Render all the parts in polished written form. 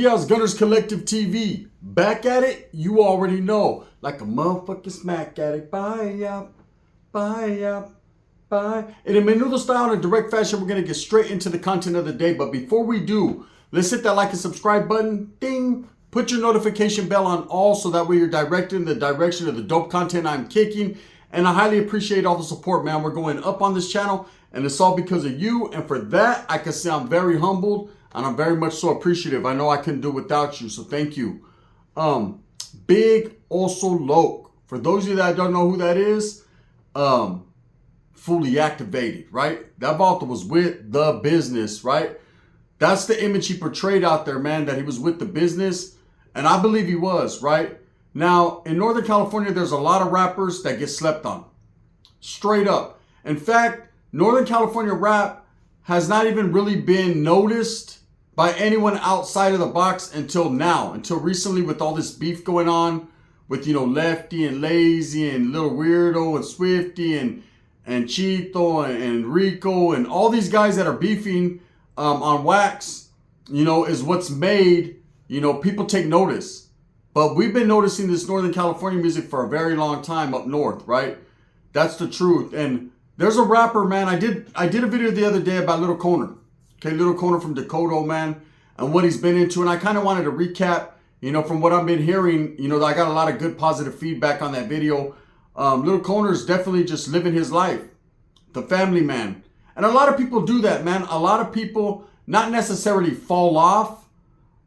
Diaz Gunners Collective TV. Back at it, you already know. Like a motherfucking smack addict. Bye. In a menudo style and a direct fashion, we're going to get straight into the content of the day. But before we do, let's hit that like and subscribe button. Ding. Put your notification bell on all so that way you're directed in the direction of the dope content I'm kicking. And I highly appreciate all the support, man. We're going up on this channel, and it's all because of you. And for that, I can say I'm very humbled, and I'm very much so appreciative. I know I couldn't do without you, so thank you. Big Oso Loc. For those of you that don't know who that is, fully activated, right? That vato was with the business, right? That's the image he portrayed out there, man, that he was with the business. And I believe he was, right? Now, in Northern California, there's a lot of rappers that get slept on. Straight up. In fact, Northern California rap has not even really been noticed by anyone outside of the box until now. Until recently, with all this beef going on with, Lefty and Lazy and Little Weirdo and Swifty and Chito and Rico and all these guys that are beefing on wax, is what's made, people take notice. But we've been noticing this Northern California music for a very long time up north, right? That's the truth. And there's a rapper, man. I did a video the other day about Little Koner. Okay, Little Koner from Dakota, man, and what he's been into. And I kind of wanted to recap, from what I've been hearing, I got a lot of good positive feedback on that video. Little Koner's definitely just living his life. The family man. And a lot of people do that, man. A lot of people not necessarily fall off,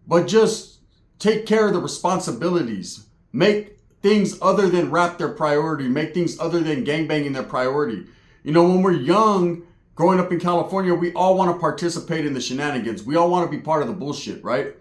but just take care of the responsibilities. Make things other than rap their priority. Make things other than gangbanging their priority. When we're young, growing up in California, we all want to participate in the shenanigans. We all want to be part of the bullshit, right?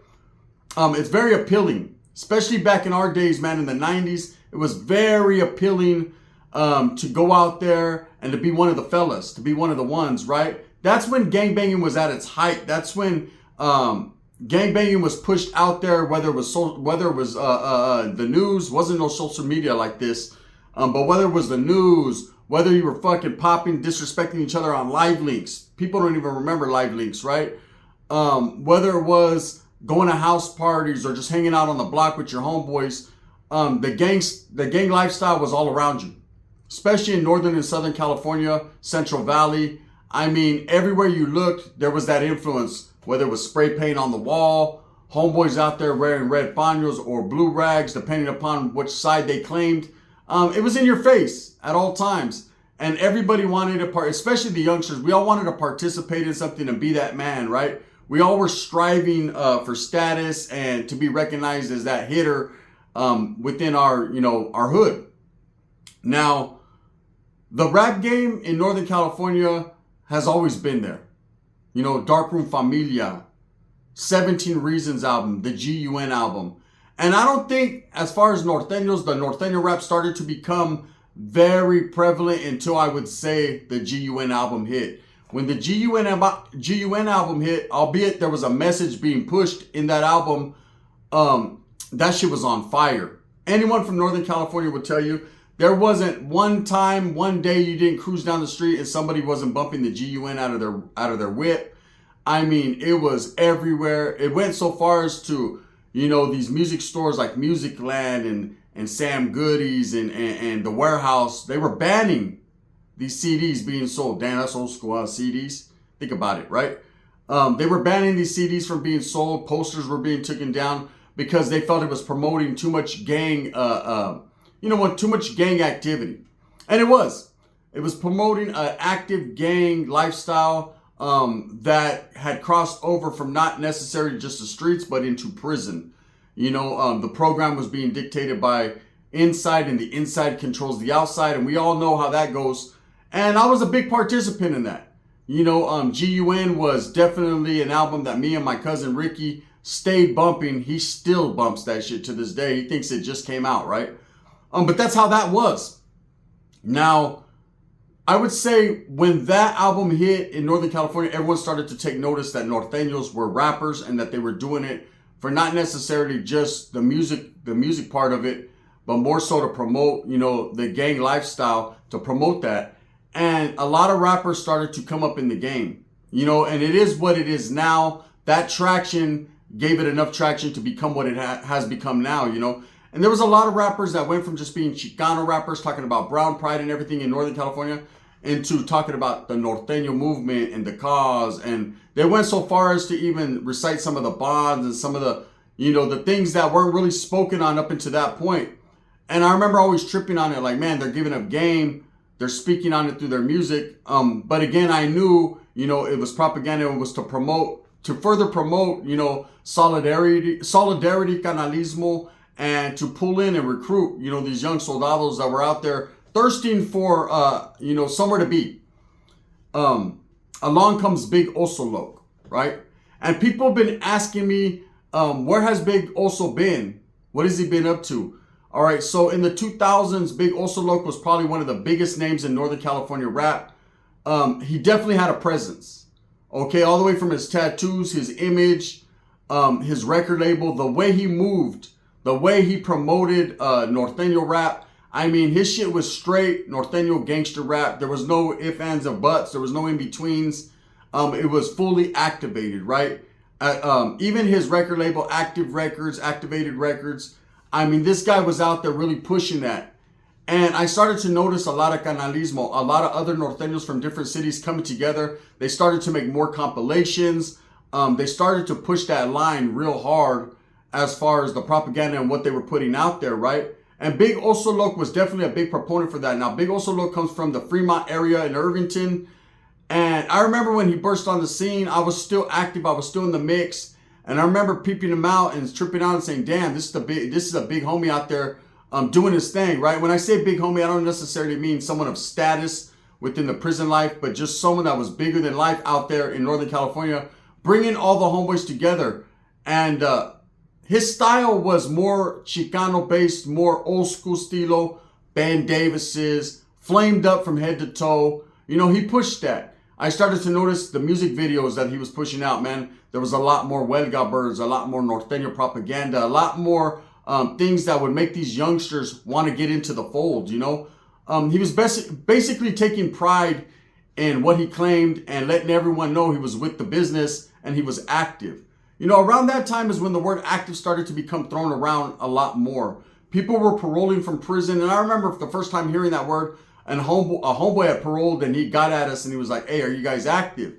It's very appealing, especially back in our days, man, in the 90s. It was very appealing to go out there and to be one of the fellas, to be one of the ones, right? That's when gangbanging was at its height. That's when gangbanging was pushed out there, whether it was the news, wasn't no social media like this, but whether it was the news, whether you were fucking popping, disrespecting each other on live links. People don't even remember live links, right? Whether it was going to house parties or just hanging out on the block with your homeboys, the gang lifestyle was all around you, especially in Northern and Southern California, Central Valley. I mean, everywhere you looked, there was that influence. Whether it was spray paint on the wall, homeboys out there wearing red paños or blue rags, depending upon which side they claimed. It was in your face at all times. And everybody wanted to especially the youngsters, we all wanted to participate in something and be that man, right? We all were striving for status and to be recognized as that hitter within our hood. Now, the rap game in Northern California has always been there. Darkroom Familia, 17 Reasons album, the GUN album. And I don't think, as far as Norteños, the Norteño rap started to become very prevalent until I would say the GUN album hit. When the GUN album hit, albeit there was a message being pushed in that album, that shit was on fire. Anyone from Northern California would tell you, there wasn't one day you didn't cruise down the street and somebody wasn't bumping the GUN out of their whip. I mean, it was everywhere. It went so far as to, these music stores like Music Land and Sam Goody's and the Warehouse, they were banning these CDs being sold. Damn, that's old school CDs. Think about it, right? They were banning these CDs from being sold. Posters were being taken down because they felt it was promoting too much gang too much gang activity. And it was promoting an active gang lifestyle that had crossed over from not necessarily just the streets, but into prison. The program was being dictated by inside, and the inside controls the outside. And we all know how that goes. And I was a big participant in that. GUN was definitely an album that me and my cousin Ricky stayed bumping. He still bumps that shit to this day. He thinks it just came out, right? But that's how that was. Now, I would say when that album hit in Northern California, everyone started to take notice that Norteños were rappers and that they were doing it for not necessarily just the music part of it, but more so to promote, the gang lifestyle, to promote that. And a lot of rappers started to come up in the game, and it is what it is now. That traction gave it enough traction to become what it has become now, you know. And there was a lot of rappers that went from just being Chicano rappers talking about brown pride and everything in Northern California into talking about the Norteño movement and the cause. And they went so far as to even recite some of the bonds and some of the, you know, the things that weren't really spoken on up until that point. And I remember always tripping on it, like, man, they're giving up game. They're speaking on it through their music. But again, I knew, you know, it was propaganda. It was to further promote, you know, solidarity, canalismo, and to pull in and recruit, you know, these young soldados that were out there thirsting for, you know, somewhere to be. Along comes Big Oso Loc, right? And people have been asking me, where has Big Oso been? What has he been up to? All right, so in the 2000s, Big Oso Loc was probably one of the biggest names in Northern California rap. He definitely had a presence, okay? All the way from his tattoos, his image, his record label, the way he moved, the way he promoted Norteño rap. I mean, his shit was straight Norteño gangster rap. There was no ifs, ands, or buts. There was no in-betweens. It was fully activated, right? Even his record label, Activated Records. I mean, this guy was out there really pushing that. And I started to notice a lot of canalismo, a lot of other Norteños from different cities coming together. They started to make more compilations. They started to push that line real hard as far as the propaganda and what they were putting out there, right? And Big Oso Loc was definitely a big proponent for that. Now, Big Oso Loc comes from the Fremont area in Irvington. And I remember when he burst on the scene, I was still active. I was still in the mix. And I remember peeping him out and tripping out and saying, damn, this is a big homie out there doing his thing, right? When I say big homie, I don't necessarily mean someone of status within the prison life, but just someone that was bigger than life out there in Northern California, bringing all the homeboys together. And his style was more Chicano-based, more old school stilo, Ben Davis's, flamed up from head to toe. You know, he pushed that. I started to notice the music videos that he was pushing out, man. There was a lot more Huelga birds, a lot more Norteño propaganda, a lot more things that would make these youngsters want to get into the fold, you know. He was basically taking pride in what he claimed and letting everyone know he was with the business and he was active. You know, around that time is when the word active started to become thrown around a lot more. People were paroling from prison. And I remember the first time hearing that word, and a homeboy had paroled and he got at us and he was like, hey, are you guys active?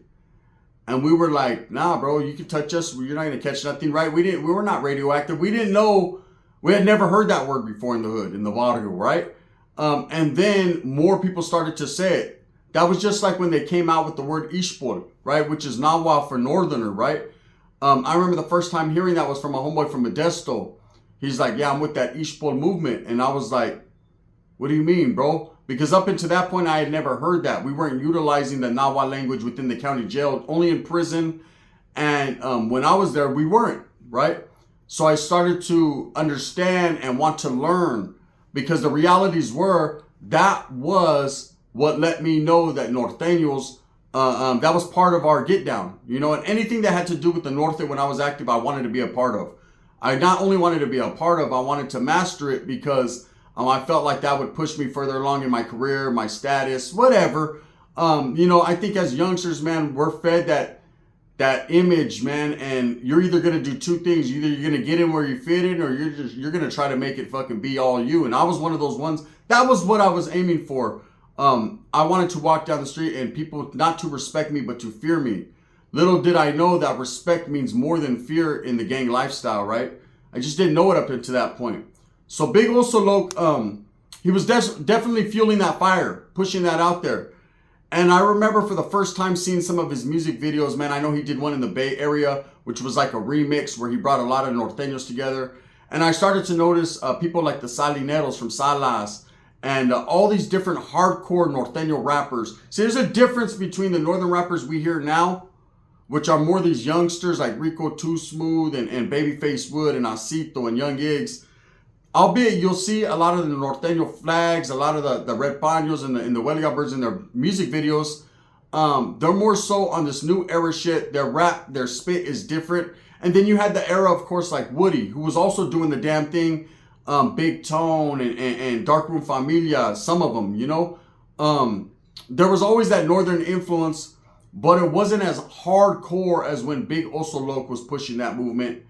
And we were like, nah, bro, you can touch us. You're not going to catch nothing, right? We were not radioactive. We didn't know. We had never heard that word before in the hood, in the barrio, right? And then more people started to say it. That was just like when they came out with the word Ishpol, right? Which is Nahuatl for northerner, right? I remember the first time hearing that was from a homeboy from Modesto. He's like, yeah, I'm with that Ishpol movement. And I was like, what do you mean, bro? Because up until that point, I had never heard that. We weren't utilizing the Nahuatl language within the county jail, only in prison. And when I was there, we weren't, right? So I started to understand and want to learn, because the realities were that was what let me know that Norteños, that was part of our get down, you know, and anything that had to do with the Norte when I was active, I wanted to be a part of. I not only wanted to be a part of, I wanted to master it, because I felt like that would push me further along in my career, my status, whatever. You know, I think as youngsters, man, we're fed that image, man, and you're either going to do two things. Either you're going to get in where you fit in, or you're going to try to make it fucking be all you. And I was one of those ones. That was what I was aiming for. I wanted to walk down the street and people not to respect me, but to fear me. Little did I know that respect means more than fear in the gang lifestyle, right? I just didn't know it up until that point. So Big Oso Loc, he was definitely fueling that fire, pushing that out there. And I remember for the first time seeing some of his music videos, man. I know he did one in the Bay Area, which was like a remix where he brought a lot of Norteños together. And I started to notice people like the Salineros from Salas and all these different hardcore Norteño rappers. See, there's a difference between the northern rappers we hear now, which are more these youngsters like Rico Too Smooth and Babyface Wood and Acito and Young Iggs. Albeit you'll see a lot of the Norteño flags, a lot of the Red Paños and the Huelga Birds in their music videos. They're more so on this new era shit. Their rap, their spit is different. And then you had the era, of course, like Woody, who was also doing the damn thing. Big Tone and Darkroom Familia, some of them, you know. There was always that northern influence, but it wasn't as hardcore as when Big Oso Loc was pushing that movement.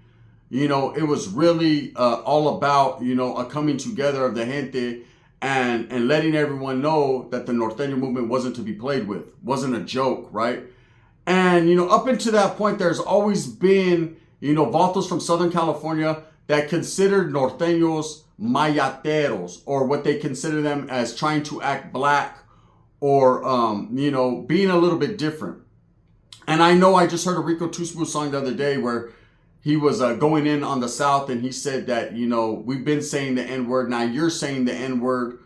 You know, it was really all about, you know, a coming together of the gente and letting everyone know that the Norteño movement wasn't to be played with, wasn't a joke, right? And, you know, up until that point, there's always been, you know, vatos from Southern California that considered Norteños mayateros, or what they consider them as trying to act black, or, you know, being a little bit different. And I know I just heard a Rico Too Smooth song the other day where he was going in on the South, and he said that, you know, we've been saying the N-word, now you're saying the N-word.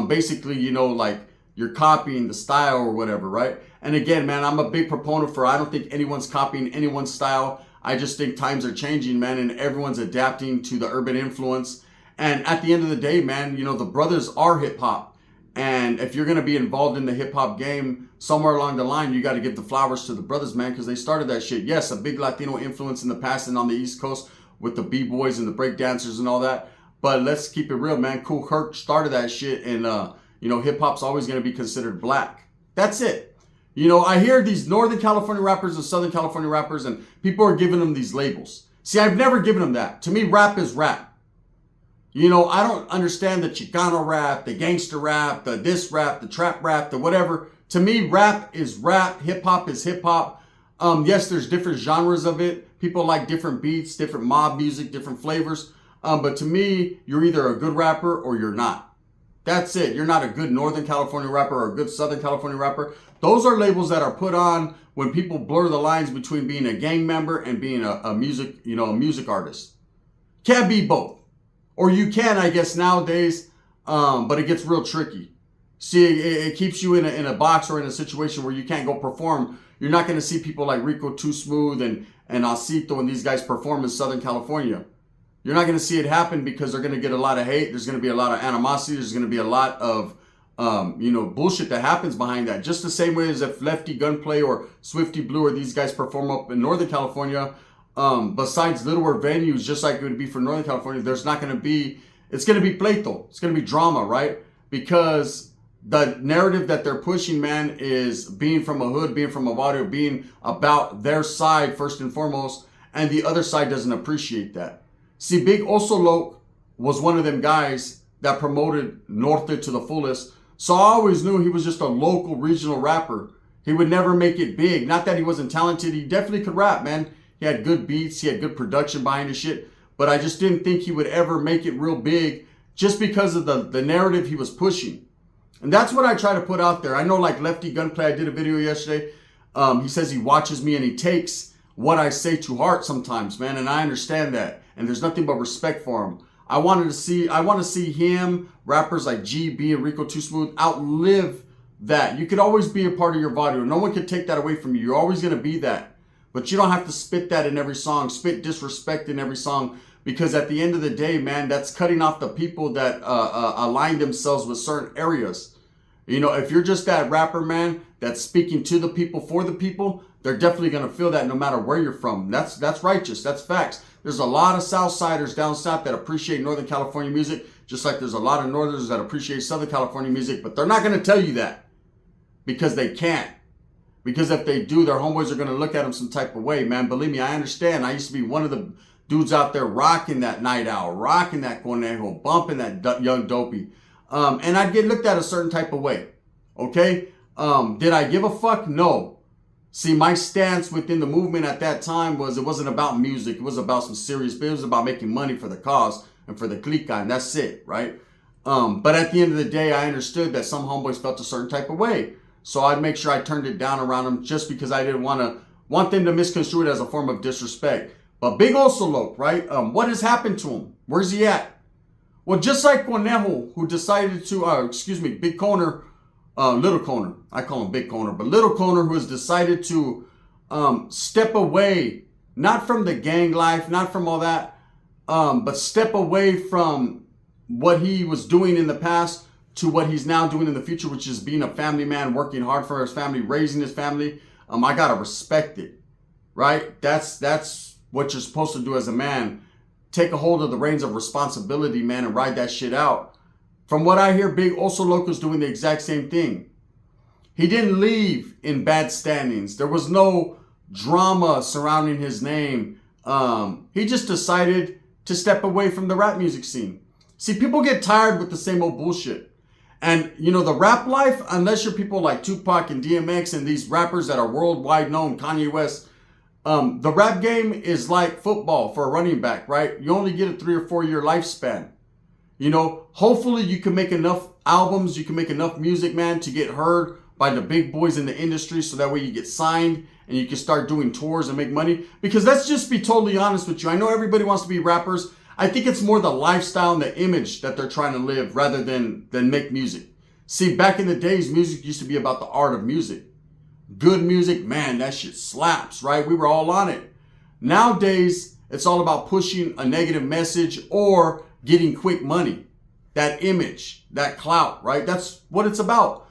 Basically, you know, like you're copying the style or whatever, right? And again, man, I'm a big proponent for, I don't think anyone's copying anyone's style. I just think times are changing, man, and everyone's adapting to the urban influence. And at the end of the day, man, you know, the brothers are hip hop. And if you're going to be involved in the hip hop game, somewhere along the line, you got to give the flowers to the brothers, man, because they started that shit. Yes, a big Latino influence in the past and on the East Coast with the B-boys and the break dancers and all that. But let's keep it real, man. Kool Herc started that shit, and, you know, hip hop's always going to be considered black. That's it. You know, I hear these Northern California rappers and Southern California rappers, and people are giving them these labels. See, I've never given them that. To me, rap is rap. You know, I don't understand the Chicano rap, the gangster rap, the this rap, the trap rap, the whatever. To me, rap is rap. Hip hop is hip hop. Yes, there's different genres of it. People like different beats, different mob music, different flavors. But to me, you're either a good rapper or you're not. That's it. You're not a good Northern California rapper or a good Southern California rapper. Those are labels that are put on when people blur the lines between being a gang member and being a music, you know, a music artist. Can't be both. Or you can, I guess, nowadays, but it gets real tricky. See, it keeps you in a box or in a situation where you can't go perform. You're not going to see people like Rico Too Smooth and Osito and these guys perform in Southern California. You're not going to see it happen because they're going to get a lot of hate. There's going to be a lot of animosity. There's going to be a lot of, you know, bullshit that happens behind that. Just the same way as if Lefty Gunplay or Swifty Blue or these guys perform up in Northern California, besides littler venues, just like it would be for Northern California, there's not going to be, it's going to be pleito. It's going to be drama, right? Because the narrative that they're pushing, man, is being from a hood, being from a barrio, being about their side first and foremost, and the other side doesn't appreciate that. See, Big Oso Loc was one of them guys that promoted Norte to the fullest, so I always knew he was just a local regional rapper. He would never make it big. Not that he wasn't talented, he definitely could rap, man. He had good beats, he had good production behind his shit, but I just didn't think he would ever make it real big just because of the narrative he was pushing. And that's what I try to put out there. I know, like Lefty Gunplay, I did a video yesterday. He says he watches me and he takes what I say to heart sometimes, man, and I understand that. And there's nothing but respect for him. I want to see him, rappers like GB and Rico Too Smooth, outlive that. You could always be a part of your video. No one can take that away from you. You're always going to be that. But you don't have to spit that in every song, spit disrespect in every song, because at the end of the day, man, that's cutting off the people that align themselves with certain areas. You know, if you're just that rapper, man, that's speaking to the people, for the people, they're definitely going to feel that no matter where you're from. That's righteous. That's facts. There's a lot of Southsiders down south that appreciate Northern California music, just like there's a lot of Northerners that appreciate Southern California music, but they're not going to tell you that because they can't. Because if they do, their homeboys are going to look at them some type of way, man. Believe me, I understand. I used to be one of the dudes out there rocking that Night Owl, rocking that Conejo, bumping that Young Dopey. And I'd get looked at a certain type of way. Okay? Did I give a fuck? No. See, my stance within the movement at that time was it wasn't about music. It was about some serious business. It was about making money for the cause and for the clica, and that's it, right? But at the end of the day, I understood that some homeboys felt a certain type of way. So I'd make sure I turned it down around them just because I didn't want them to misconstrue it as a form of disrespect. But Big Oso Loc, right? What has happened to him? Where's he at? Well, just like Conejo, who decided to, Big Coner, Little Coner. I call him Big Coner, but Little Coner, who has decided to step away, not from the gang life, not from all that, but step away from what he was doing in the past to what he's now doing in the future, which is being a family man, working hard for his family, raising his family. I gotta respect it, right? That's what you're supposed to do as a man. Take a hold of the reins of responsibility, man, and ride that shit out. From what I hear, Big Oso Loc is doing the exact same thing. He didn't leave in bad standings. There was no drama surrounding his name. He just decided to step away from the rap music scene. See, people get tired with the same old bullshit. And, you know, the rap life, unless you're people like Tupac and DMX and these rappers that are worldwide known, Kanye West, the rap game is like football for a running back, right? You only get a 3 or 4 year lifespan. You know, hopefully you can make enough albums, you can make enough music, man, to get heard by the big boys in the industry, so that way you get signed and you can start doing tours and make money. Because let's just be totally honest with you. I know everybody wants to be rappers. I think it's more the lifestyle and the image that they're trying to live rather than make music. See, back in the days, music used to be about the art of music. Good music, man, that shit slaps, right? We were all on it. Nowadays, it's all about pushing a negative message or getting quick money. That image, that clout, right? That's what it's about.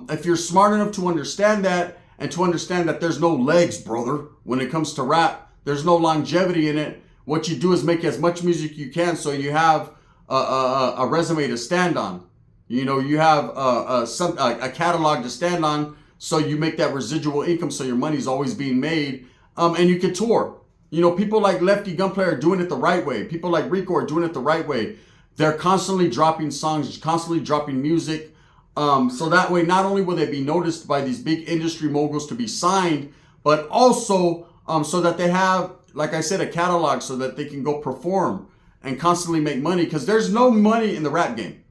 If you're smart enough to understand that, and to understand that there's no legs, brother, when it comes to rap, there's no longevity in it. What you do is make as much music you can so you have a resume to stand on. You know, you have a catalog to stand on, so you make that residual income, so your money's always being made, and you can tour. You know, people like Lefty Gunplay are doing it the right way. People like Rico are doing it the right way. They're constantly dropping songs, constantly dropping music. So that way, not only will they be noticed by these big industry moguls to be signed, but also so that they have, like I said, a catalog so that they can go perform and constantly make money. Because there's no money in the rap game.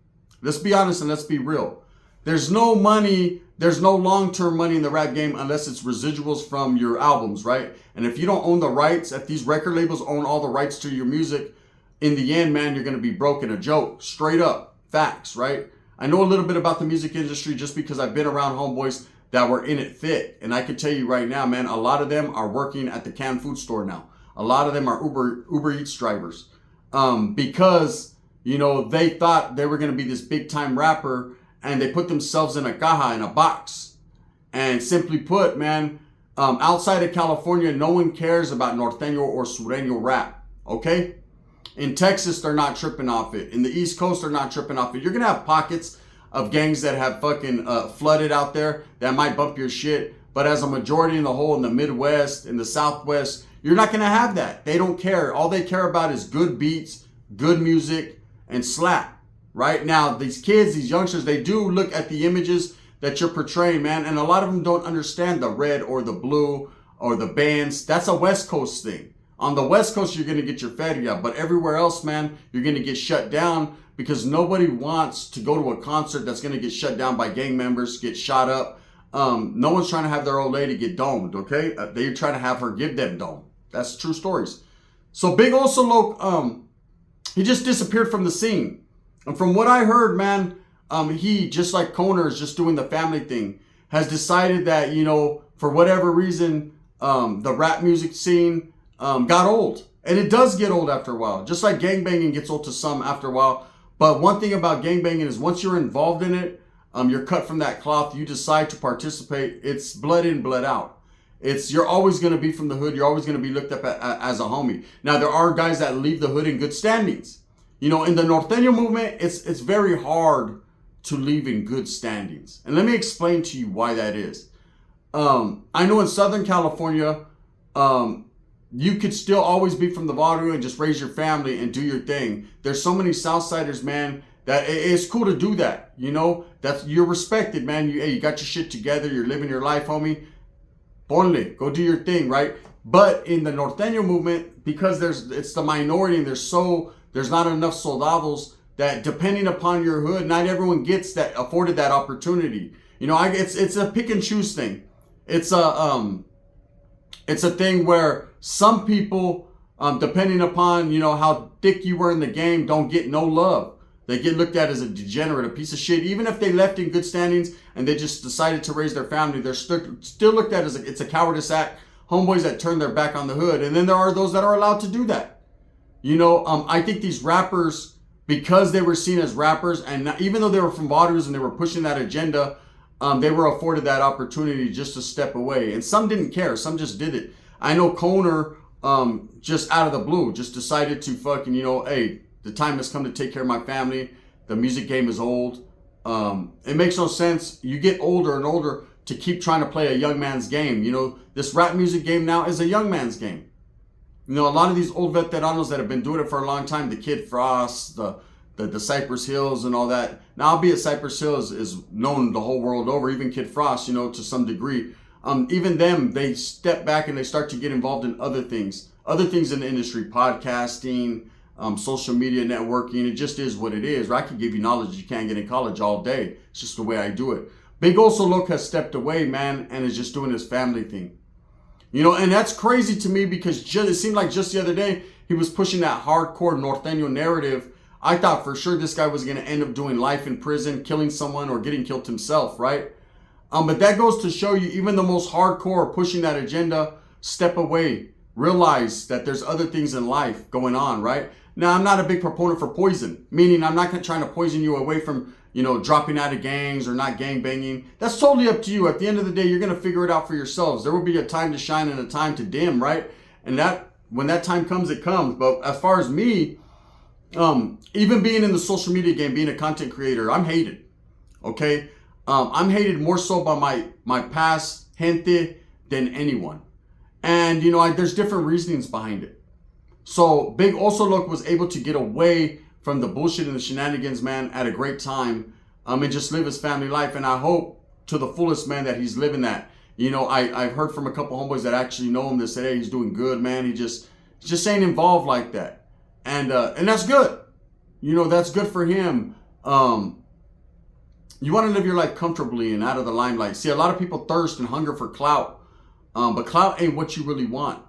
Let's be honest and let's be real. There's no money, there's no long-term money in the rap game unless it's residuals from your albums, right? And if you don't own the rights, if these record labels own all the rights to your music, in the end, man, you're going to be broken a joke. Straight up. Facts, right? I know a little bit about the music industry just because I've been around homeboys that were in it thick. And I can tell you right now, man, a lot of them are working at the canned food store now. A lot of them are Uber Eats drivers. Because, you know, they thought they were going to be this big time rapper and they put themselves in a caja, in a box. And simply put, man, outside of California, no one cares about norteño or sureño rap. Okay? In Texas, they're not tripping off it. In the East Coast, they're not tripping off it. You're going to have pockets of gangs that have fucking flooded out there that might bump your shit. But as a majority in the whole, in the Midwest, in the Southwest, you're not going to have that. They don't care. All they care about is good beats, good music, and slap. Right? Now, these kids, these youngsters, they do look at the images that you're portraying, man. And a lot of them don't understand the red or the blue or the bands. That's a West Coast thing. On the West Coast, you're going to get your feria, but everywhere else, man, you're going to get shut down because nobody wants to go to a concert that's going to get shut down by gang members, get shot up. No one's trying to have their old lady get domed, okay? They're trying to have her give them dome. That's true stories. So Big Oso Loc, he just disappeared from the scene. And from what I heard, man, he, just like Koner is just doing the family thing, has decided that, you know, for whatever reason, the rap music scene got old. And it does get old after a while. Just like gangbanging gets old to some after a while. But one thing about gangbanging is once you're involved in it, you're cut from that cloth. You decide to participate. It's blood in, blood out. You're always going to be from the hood. You're always going to be looked up as a homie. Now, there are guys that leave the hood in good standings. You know, in the norteño movement, it's very hard to leave in good standings. And let me explain to you why that is. I know in Southern California, you could still always be from the barrio and just raise your family and do your thing. There's so many Southsiders, man, that it's cool to do that. You know, you're respected, man. You got your shit together. You're living your life, homie. Ponle, go do your thing, right? But in the norteño movement, because it's the minority and there's not enough soldados that, depending upon your hood, not everyone gets afforded that opportunity. You know, it's a pick and choose thing. It's a thing where some people, depending upon, you know, how thick you were in the game, don't get no love. They get looked at as a degenerate, a piece of shit. Even if they left in good standings and they just decided to raise their family, they're still looked at as it's a cowardice act. Homeboys that turn their back on the hood. And then there are those that are allowed to do that. You know, I think these rappers, because they were seen as rappers, and even though they were from barrios and they were pushing that agenda, they were afforded that opportunity just to step away. And some didn't care. Some just did it. I know Koner, just out of the blue, just decided to fucking, you know, hey, the time has come to take care of my family. The music game is old. It makes no sense. You get older and older to keep trying to play a young man's game. You know, this rap music game now is a young man's game. You know, a lot of these old veteranos that have been doing it for a long time, the Kid Frost, the Cypress Hills and all that. Now, albeit Cypress Hills is known the whole world over, even Kid Frost, you know, to some degree. Even them, they step back and they start to get involved in other things in the industry, podcasting, social media networking. It just is what it is. Right? I can give you knowledge you can't get in college all day. It's just the way I do it. Big Oso Loc has stepped away, man, and is just doing his family thing. You know, and that's crazy to me because it seemed like just the other day he was pushing that hardcore Norteño narrative. I thought for sure this guy was going to end up doing life in prison, killing someone, or getting killed himself, right? But that goes to show you, even the most hardcore pushing that agenda, step away. Realize that there's other things in life going on, right? Now, I'm not a big proponent for poison, meaning I'm not trying to poison you away from, you know, dropping out of gangs or not gang banging. That's totally up to you. At the end of the day, you're going to figure it out for yourselves. There will be a time to shine and a time to dim, right? And that when that time comes, it comes. But as far as me, even being in the social media game, being a content creator, I'm hated. Okay? I'm hated more so by my past gente than anyone. And, you know, there's different reasonings behind it. So Big Oso Loc was able to get away from the bullshit and the shenanigans, man, at a great time, and just live his family life. And I hope to the fullest, man, that he's living that. You know, I've heard from a couple homeboys that actually know him that say, hey, he's doing good, man. He just ain't involved like that. And that's good. You know, that's good for him. You want to live your life comfortably and out of the limelight. See, a lot of people thirst and hunger for clout. But clout ain't what you really want.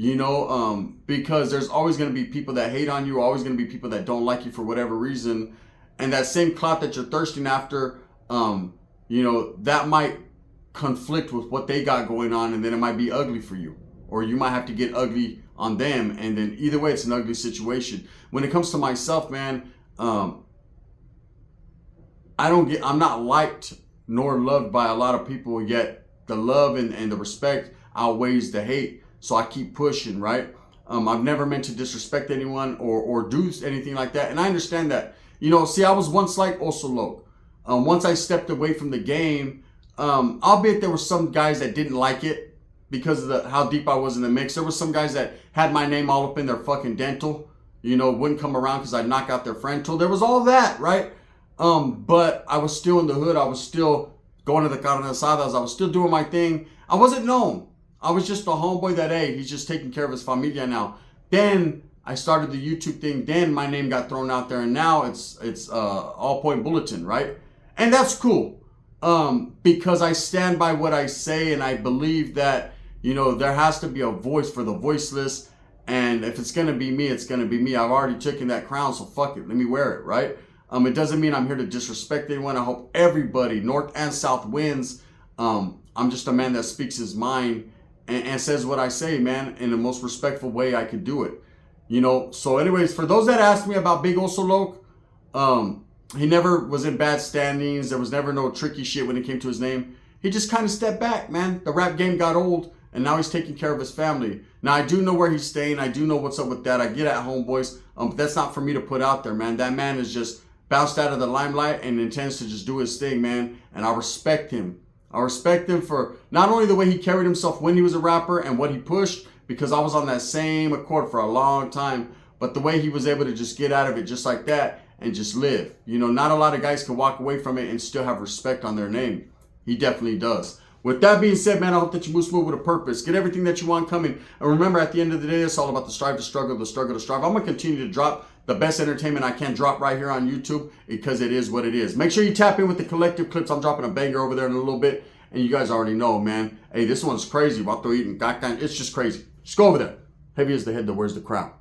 You know, because there's always going to be people that hate on you, always going to be people that don't like you for whatever reason. And that same clout that you're thirsting after, you know, that might conflict with what they got going on, and then it might be ugly for you. Or you might have to get ugly on them, and then either way, it's an ugly situation. When it comes to myself, man, I'm not liked nor loved by a lot of people, yet the love and the respect outweighs the hate. So I keep pushing, right? I've never meant to disrespect anyone or do anything like that. And I understand that. You know, see, I was once like Oso Loc. Once I stepped away from the game, albeit there were some guys that didn't like it because of how deep I was in the mix. There were some guys that had my name all up in their fucking dental. You know, wouldn't come around because I'd knock out their frontal. There was all that, right? But I was still in the hood. I was still going to the carne asadas. I was still doing my thing. I wasn't known. I was just a homeboy that, hey, he's just taking care of his familia now. Then I started the YouTube thing. Then my name got thrown out there, and now it's All Point Bulletin, right? And that's cool, because I stand by what I say, and I believe that, you know, there has to be a voice for the voiceless. And if it's gonna be me, it's gonna be me. I've already taken that crown, so fuck it, let me wear it, right? It doesn't mean I'm here to disrespect anyone. I hope everybody, North and South, wins. I'm just a man that speaks his mind and says what I say, man, in the most respectful way I could do it. You know, so anyways, for those that asked me about Big Oso Loc, he never was in bad standings. There was never no tricky shit when it came to his name. He just kind of stepped back, man. The rap game got old, and now he's taking care of his family. Now, I do know where he's staying. I do know what's up with that. I get at homeboys. But that's not for me to put out there, man. That man is just bounced out of the limelight and intends to just do his thing, man. And I respect him. I respect him for not only the way he carried himself when he was a rapper and what he pushed, because I was on that same accord for a long time, but the way he was able to just get out of it just like that and just live. You know, not a lot of guys can walk away from it and still have respect on their name. He definitely does. With that being said, man, I hope that you move smooth with a purpose. Get everything that you want coming. And remember, at the end of the day, it's all about the strive to struggle, the struggle to strive. I'm going to continue to drop the best entertainment I can drop right here on YouTube because it is what it is. Make sure you tap in with the collective clips. I'm dropping a banger over there in a little bit. And you guys already know, man. Hey, this one's crazy. Vato eating. It's just crazy. Just go over there. Heavy as the head that wears the crown.